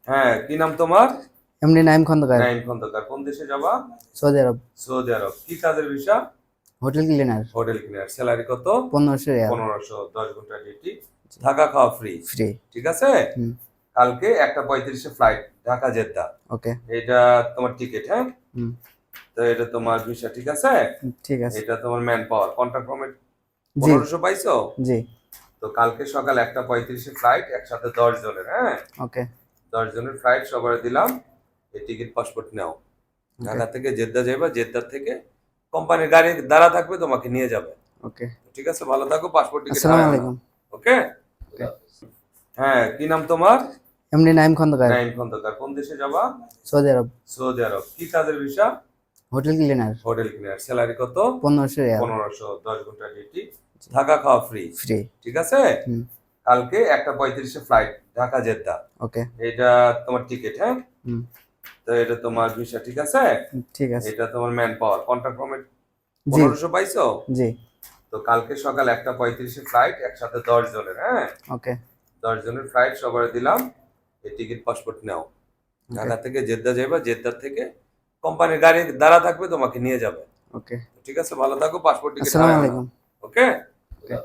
হ্যাঁ, কি নাম তোমার? এমনি নাইম খন্দকার। নাইম খন্দকার। কোন দেশে যাবা? সৌদি আরব। সৌদি আরব। কি কাজের visa? Hotel cleaner. Hotel cleaner. Salary কত? 1500 রিয়াল। 1500, 10 ঘন্টা ডিউটি, থাকা খাওয়া ফ্রি। ফ্রি। ঠিক আছে। হুম। কালকে 1:35-এ ফ্লাইট, ঢাকা জেদ্দা। ওকে। এটা তোমার টিকিট। হ্যাঁ, হুম। তো এটা তোমার ভিসা। ঠিক আছে। ঠিক আছে। এটা তোমার ম্যান পাওয়ার কন্ট্রাক্ট ফর্মে জি 1500 পাইছো। জি। তো কালকে সকাল 1:35-এ ফ্লাইট, একসাথে 10 জনের। হ্যাঁ, ওকে 10 জনের ফ্লাইট সবার দিলাম। এই টিকিট পাসপোর্ট নাও। ওকে ঢাকা থেকে জেদ্দা যাইবা, জেদ্দা থেকে কোম্পানির গাড়ি দাঁড়া থাকবে, তোমাকে নিয়ে যাবে। ওকে। ঠিক আছে, ভালো থাকো, পাসপোর্ট টিকিট আসসালামু হারায় না। আলাইকুম। ওকে। ওকে। হ্যাঁ, কি নাম তোমার? এমনি নাইম খন্দকার। নাইম খন্দকার। কোন দেশে যাবা? সৌদি আরব। সৌদি আরব। কি কাজের visa? Hotel cleaner. Hotel cleaner. Salary কত? 1500 রিয়াল। 1500, 10 ঘন্টা ডিউটি, থাকা খাওয়া ফ্রি। ফ্রি। ঠিক আছে। হুম। কালকে 1:35-এ ফ্লাইট, ঢাকা জেদ্দা। ওকে। এটা তোমার টিকিট। হ্যাঁ, হুম। তো এটা তোমার ভিসা। ঠিক আছে। ঠিক আছে। এটা তোমার ম্যান পাওয়ার কন্ট্রাক্ট ফর্মে জি 1500 পাইছো। জি। তো কালকে সকাল 1:35-এ ফ্লাইট, একসাথে 10 জনের। হ্যাঁ, ওকে 10 জনের ফ্লাইট সবার দিলাম। এই টিকিট পাসপোর্ট নাও। ওকে ঢাকা থেকে জেদ্দা যাইবা, জেদ্দা থেকে কোম্পানির গাড়ি দাঁড়া থাকবে, তোমাকে নিয়ে যাবে। ওকে। ঠিক আছে, ভালো থাকো, পাসপোর্ট টিকিট আসসালামু হারায় না। আলাইকুম। ওকে। ওকে।